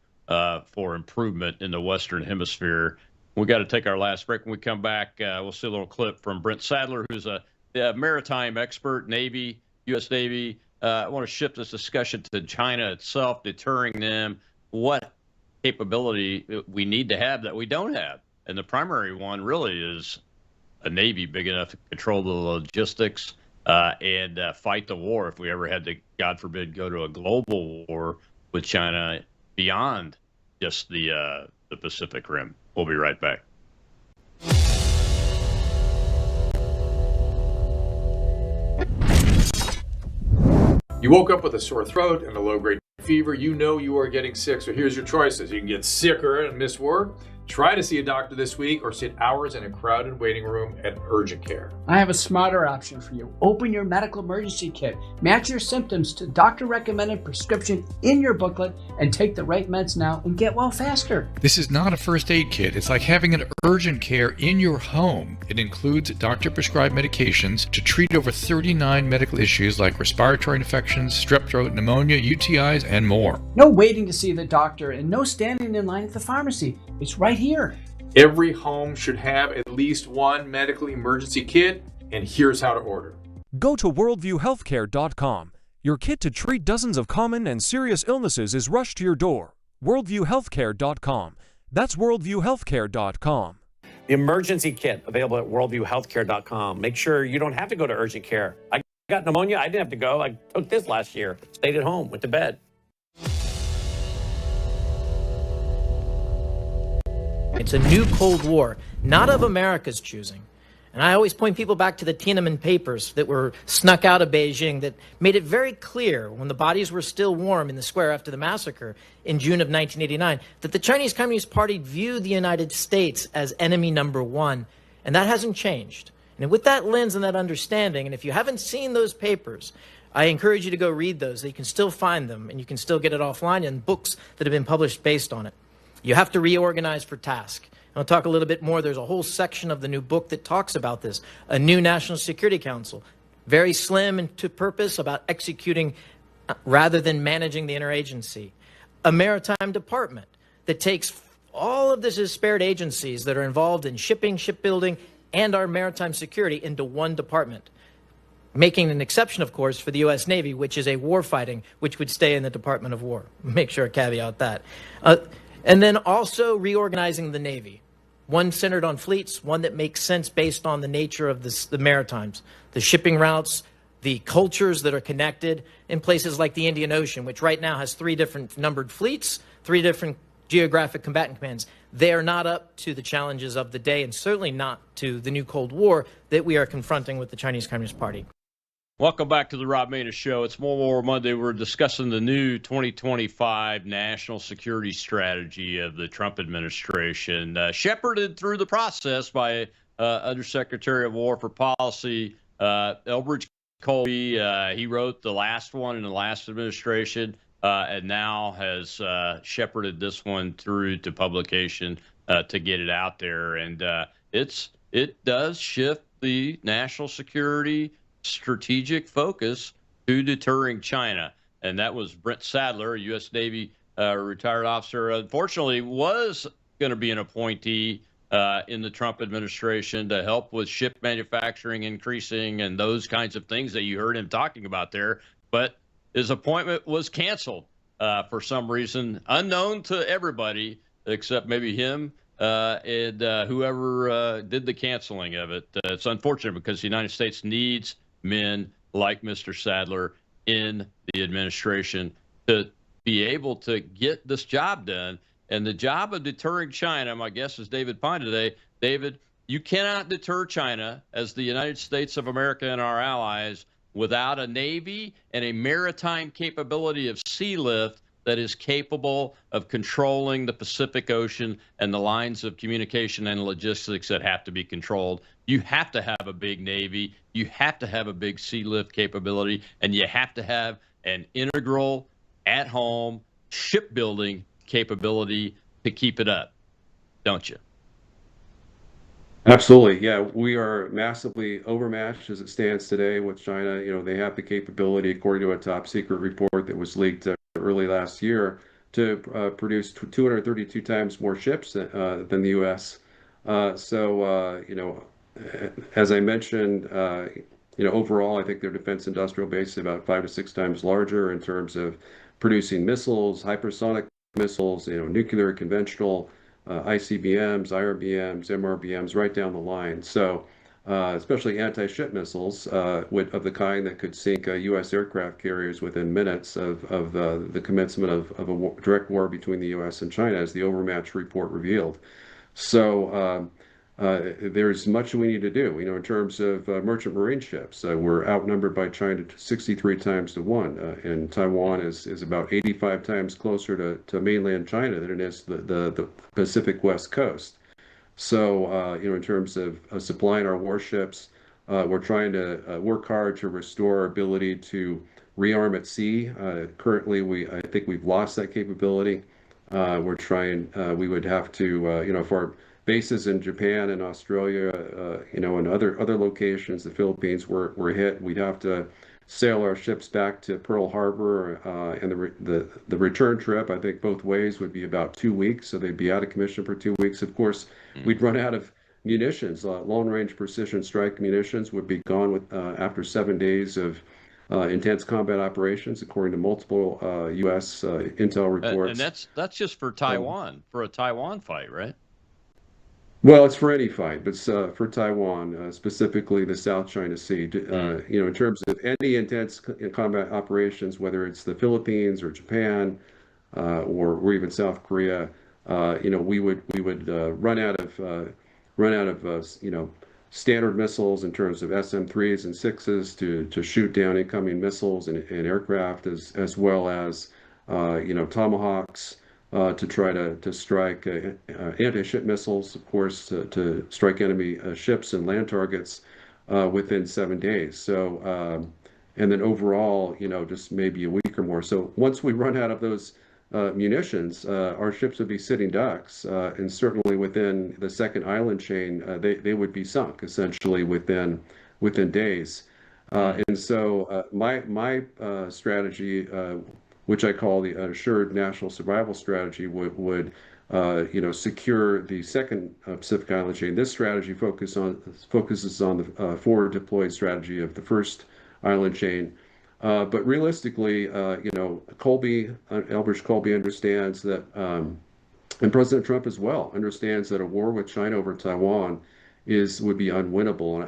for improvement in the Western Hemisphere. We got to take our last break. When we come back, we'll see a little clip from Brent Sadler, who's a maritime expert, Navy, U.S. Navy. I want to shift this discussion to China itself, deterring them, what capability we need to have that we don't have. And the primary one really is a Navy big enough to control the logistics and fight the war if we ever had to, God forbid, go to a global war with China beyond just the Pacific Rim. We'll be right back. You woke up with a sore throat and a low-grade fever. You know you are getting sick, so here's your choices. You can get sicker and miss work. Try to see a doctor this week, or sit hours in a crowded waiting room at urgent care. I have a smarter option for you. Open your medical emergency kit. Match your symptoms to doctor-recommended prescription in your booklet and take the right meds now and get well faster. This is not a first aid kit. It's like having an urgent care in your home. It includes doctor-prescribed medications to treat over 39 medical issues like respiratory infections, strep throat, pneumonia, UTIs, and more. No waiting to see the doctor and no standing in line at the pharmacy. It's right here. Every home should have at least one medical emergency kit, and here's how to order. Go to worldviewhealthcare.com. Your kit to treat dozens of common and serious illnesses is rushed to your door. worldviewhealthcare.com. That's worldviewhealthcare.com. The emergency kit available at worldviewhealthcare.com. Make sure you don't have to go to urgent care. I got pneumonia. I didn't have to go. I took this last year. Stayed at home, went to bed. It's a new Cold War, not of America's choosing. And I always point people back to the Tiananmen Papers that were snuck out of Beijing that made it very clear when the bodies were still warm in the square after the massacre in June of 1989 that the Chinese Communist Party viewed the United States as enemy number one. And that hasn't changed. And with that lens and that understanding, and if you haven't seen those papers, I encourage you to go read those. You can still find them, and you can still get it offline in books that have been published based on it. You have to reorganize for task. And I'll talk a little bit more. There's a whole section of the new book that talks about this. A new National Security Council. Very slim and to purpose, about executing rather than managing the interagency. A maritime department that takes all of the disparate agencies that are involved in shipping, shipbuilding, and our maritime security into one department. Making an exception, of course, for the U.S. Navy, which is a warfighting, which would stay in the Department of War. Make sure to caveat that. And then also reorganizing the Navy. One centered on fleets, one that makes sense based on the nature of the maritimes, the shipping routes, the cultures that are connected in places like the Indian Ocean, which right now has 3 different numbered fleets, 3 different geographic combatant commands. They are not up to the challenges of the day, and certainly not to the new Cold War that we are confronting with the Chinese Communist Party. Welcome back to the Rob Maness Show. It's World War Monday. We're discussing the new 2025 national security strategy of the Trump administration, shepherded through the process by Undersecretary of War for Policy Elbridge Colby. He wrote the last one in the last administration, and now has shepherded this one through to publication to get it out there. And it does shift the national security strategic focus to deterring China. And that was Brent Sadler, U.S. Navy retired officer. Unfortunately, was going to be an appointee in the Trump administration to help with ship manufacturing increasing and those kinds of things that you heard him talking about there. But his appointment was canceled for some reason, unknown to everybody except maybe him and whoever did the canceling of it. It's unfortunate because the United States needs men like Mr. Sadler in the administration to be able to get this job done. And the job of deterring China, my guest is David Pine today. David, you cannot deter China as the United States of America and our allies without a Navy and a maritime capability of sea lift that is capable of controlling the Pacific Ocean and the lines of communication and logistics that have to be controlled. You have to have a big Navy, you have to have a big sea lift capability, and you have to have an integral, at-home shipbuilding capability to keep it up, don't you? Absolutely. Yeah, we are massively overmatched as it stands today with China. You know, they have the capability, according to a top secret report that was leaked early last year, to produce 232 times more ships than the U.S. You know, as I mentioned, you know, overall, I think their defense industrial base is about 5 to 6 times larger in terms of producing missiles, hypersonic missiles, you know, nuclear, conventional, ICBMs, IRBMs, MRBMs, right down the line. So, especially anti-ship missiles of the kind that could sink U.S. aircraft carriers within minutes of the commencement of a direct war between the U.S. and China, as the Overmatch report revealed. So, there's much we need to do, you know, in terms of merchant marine ships. We're outnumbered by China 63 times to 1, and Taiwan is about 85 times closer to mainland China than it is the Pacific West Coast. So, you know, in terms of supplying our warships, we're trying to work hard to restore our ability to rearm at sea. Currently, I think we've lost that capability. We're trying, we would have to, you know, for bases in Japan and Australia, you know, and other locations, the Philippines were hit. We'd have to sail our ships back to Pearl Harbor, and the return trip, I think both ways, would be about 2 weeks. So they'd be out of commission for 2 weeks. Of course, we'd run out of munitions. Long-range precision strike munitions would be gone with after 7 days of intense combat operations, according to multiple U.S. intel reports. And that's just for Taiwan, for a Taiwan fight, right? Well, it's for any fight, but for Taiwan, specifically the South China Sea. You know, in terms of any intense combat operations, whether it's the Philippines or Japan, or even South Korea, you know, we would run out of you know, standard missiles in terms of SM-3s and 6s to shoot down incoming missiles and aircraft, as well as you know, Tomahawks. To try to strike anti-ship missiles, of course, to strike enemy ships and land targets within 7 days. So, and then overall, you know, just maybe a week or more. So once we run out of those munitions, our ships would be sitting ducks, and certainly within the second island chain, they would be sunk essentially within days. And so my strategy, which I call the assured national survival strategy, would you know, secure the second Pacific Island chain. This strategy focuses on the forward deployed strategy of the first island chain. But realistically, you know, Elbridge Colby understands that, and President Trump as well understands that a war with China over Taiwan would be unwinnable. And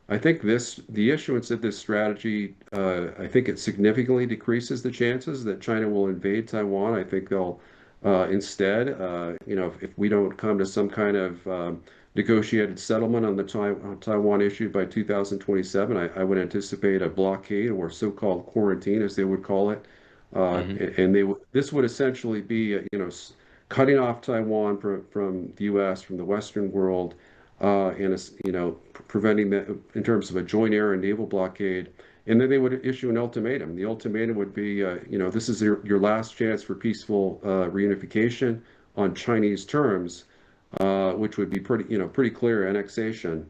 I think the issuance of this strategy, I think it significantly decreases the chances that China will invade Taiwan. I think they'll Instead, if we don't come to some kind of negotiated settlement on the Taiwan issue by 2027, I would anticipate a blockade or so-called quarantine, as they would call it. And this would essentially be, cutting off Taiwan from the U.S., from the Western world, and preventing that in terms of a joint air and naval blockade. And then they would issue an ultimatum. The ultimatum would be, this is your last chance for peaceful reunification on Chinese terms, which would be pretty clear annexation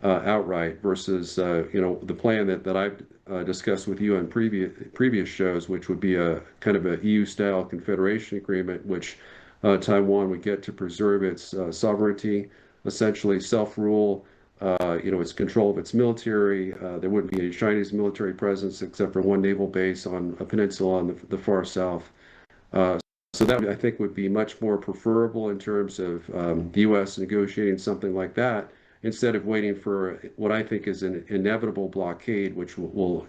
outright versus, the plan that I've discussed with you on previous shows, which would be a kind of a EU-style confederation agreement, which Taiwan would get to preserve its sovereignty, essentially self-rule, its control of its military. There wouldn't be any Chinese military presence except for one naval base on a peninsula on the far south. So that, I think, would be much more preferable in terms of the U.S. negotiating something like that instead of waiting for what I think is an inevitable blockade, which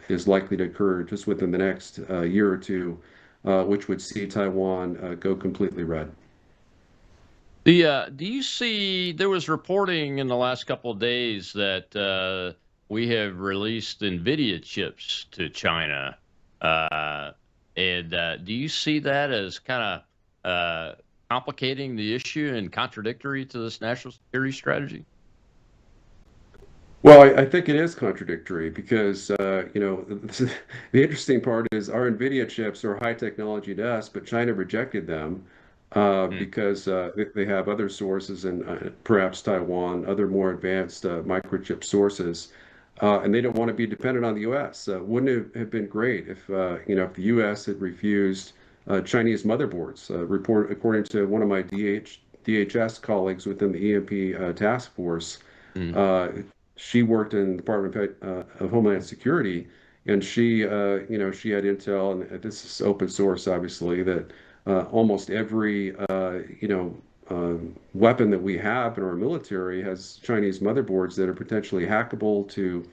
is likely to occur just within the next year or two, which would see Taiwan go completely red. Do you see, there was reporting in the last couple of days that we have released NVIDIA chips to China. And do you see that as kind of complicating the issue and contradictory to this national security strategy? Well, I think it is contradictory because, the interesting part is our NVIDIA chips are high technology to us, but China rejected them because they have other sources and perhaps Taiwan, other more advanced microchip sources, and they don't want to be dependent on the U.S. Wouldn't it have been great if, if the U.S. had refused Chinese motherboards? According to one of my DHS colleagues within the EMP task force, she worked in the Department of Homeland Security, and she had intel, and this is open source, obviously, that almost every, weapon that we have in our military has Chinese motherboards that are potentially hackable to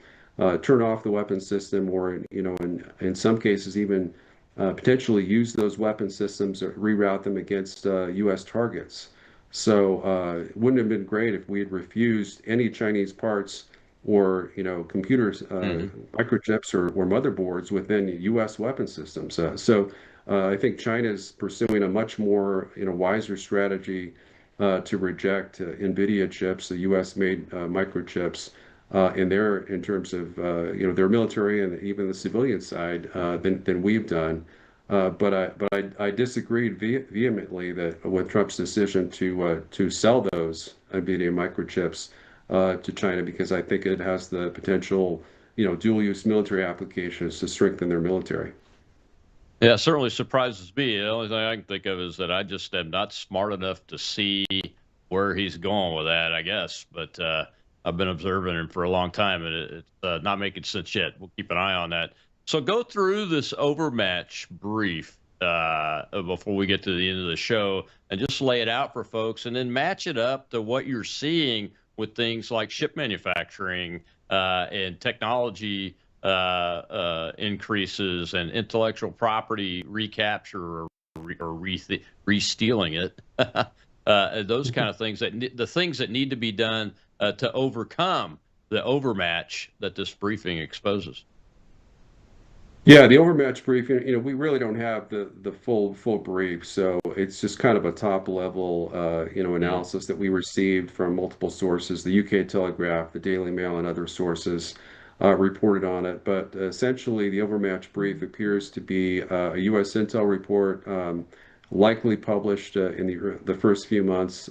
turn off the weapon system, or, in some cases even potentially use those weapon systems or reroute them against U.S. targets. So it wouldn't have been great if we had refused any Chinese parts or computers, microchips or motherboards within U.S. weapon systems. So I think China is pursuing a much more wiser strategy to reject NVIDIA chips, the U.S.-made microchips, in terms of their military and even the civilian side than we've done. But I disagreed vehemently with Trump's decision to sell those NVIDIA microchips to China, because I think it has the potential, dual-use military applications to strengthen their military. Yeah, it certainly surprises me. The only thing I can think of is that I just am not smart enough to see where he's going with that, I guess. But I've been observing him for a long time, and it's not making sense yet. We'll keep an eye on that. So go through this overmatch brief before we get to the end of the show, and just lay it out for folks, and then match it up to what you're seeing with things like chip manufacturing and technology increases and intellectual property recapture or re-stealing it. Those kind of things, the things that need to be done to overcome the overmatch that this briefing exposes. Yeah, the overmatch brief, we really don't have the full brief, so it's just kind of a top level, analysis that we received from multiple sources. The UK Telegraph, the Daily Mail, and other sources reported on it. But essentially, the overmatch brief appears to be a U.S. intel report, likely published in the first few months,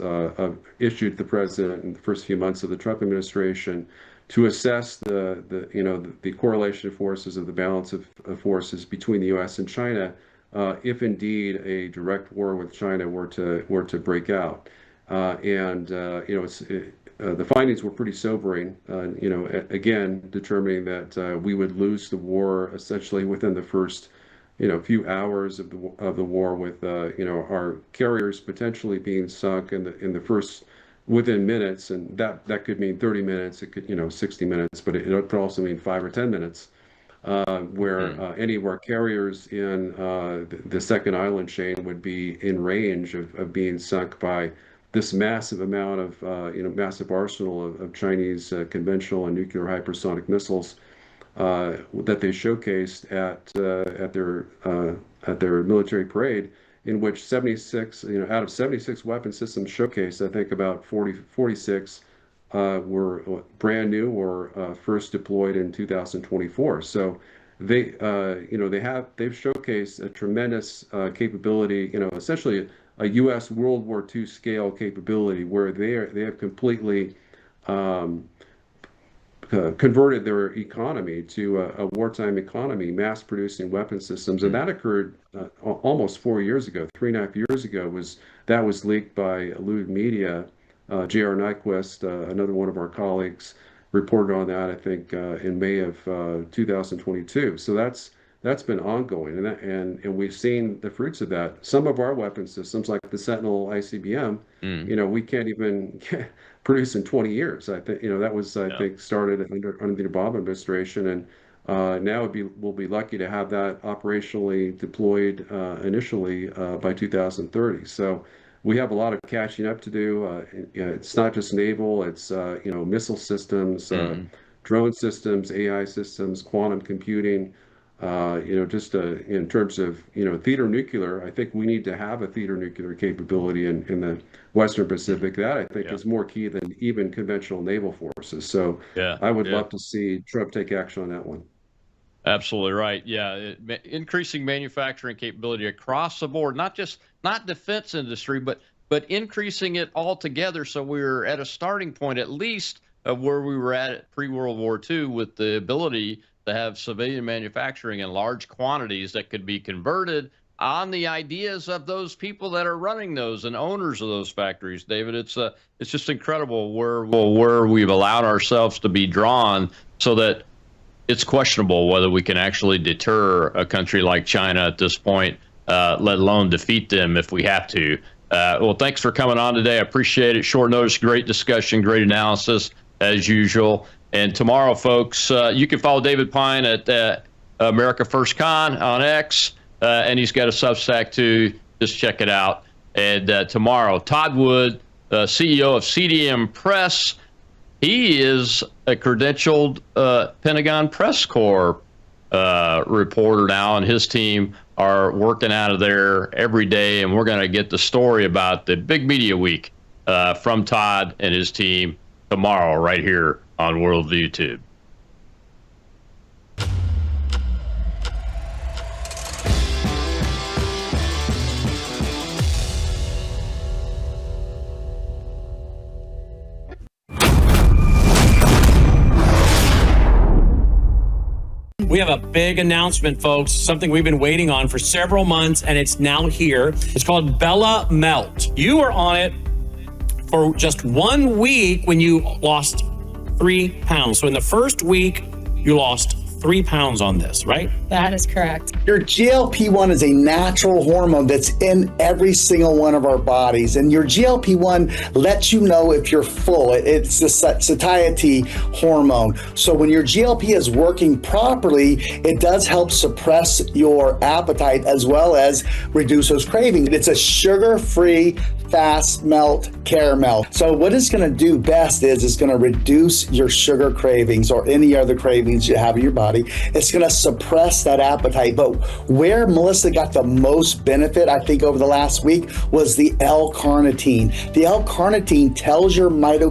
issued to the president in the first few months of the Trump administration, to assess the correlation of forces, of the balance of forces between the U.S. and China, if indeed a direct war with China were to break out. The findings were pretty sobering. Again, determining that we would lose the war essentially within the first few hours of the war, with our carriers potentially being sunk in the first within minutes, and that could mean 30 minutes, it could 60 minutes, but it could also mean 5 or 10 minutes. where any of our carriers in the second island chain would be in range of being sunk by this massive amount of, massive arsenal of Chinese conventional and nuclear hypersonic missiles that they showcased at their military parade, in which 76, out of 76 weapon systems showcased, I think about 46 were brand new or first deployed in 2024. So they've showcased a tremendous capability, essentially a U.S. World War II scale capability, where they have completely converted their economy to a wartime economy, mass producing weapon systems, and that occurred almost 4 years ago. 3.5 years ago that was leaked by Lewd Media. J.R. Nyquist, another one of our colleagues, reported on that, I think, in May of 2022. So that's been ongoing, and we've seen the fruits of that. Some of our weapon systems, like the Sentinel ICBM, we can't even produce in 20 years. I think that was think started under the Obama administration, and now we'll be lucky to have that operationally deployed initially by 2030. So we have a lot of catching up to do. It's not just naval; it's missile systems, drone systems, AI systems, quantum computing. Just in terms of theater nuclear, I think we need to have a theater nuclear capability in the Western Pacific. That I think is more key than even conventional naval forces. So I would love to see Trump take action on that one. Absolutely right. Yeah, increasing manufacturing capability across the board, not defense industry, but increasing it altogether. So we're at a starting point, at least, of where we were at pre-World War II, with the ability to have civilian manufacturing in large quantities that could be converted on the ideas of those people that are running those and owners of those factories. David, it's just incredible where we've allowed ourselves to be drawn, so that it's questionable whether we can actually deter a country like China at this point, let alone defeat them if we have to. Well, thanks for coming on today. I appreciate it. Short notice, great discussion, great analysis as usual. And tomorrow, folks, you can follow David Pine at America First Con on X, and he's got a Substack too. Just check it out. And tomorrow, Todd Wood, CEO of CDM Press, he is a credentialed Pentagon Press Corps reporter now, and his team are working out of there every day. And we're going to get the story about the big media week from Todd and his team tomorrow, right here on Worldview Tube. We have a big announcement, folks, something we've been waiting on for several months, and it's now here. It's called Bella Melt. You were on it for just 1 week when you lost 3 pounds. So in the first week, you lost 3 pounds on this, right? That is correct. Your GLP-1 is a natural hormone that's in every single one of our bodies. And your GLP-1 lets you know if you're full. It's the satiety hormone. So when your GLP is working properly, it does help suppress your appetite as well as reduce those cravings. It's a sugar-free, fast melt caramel. So what it's going to do best is it's going to reduce your sugar cravings or any other cravings you have in your body. It's going to suppress that appetite. But where Melissa got the most benefit, I think, over the last week was the L-carnitine. The L-carnitine tells your mitochondria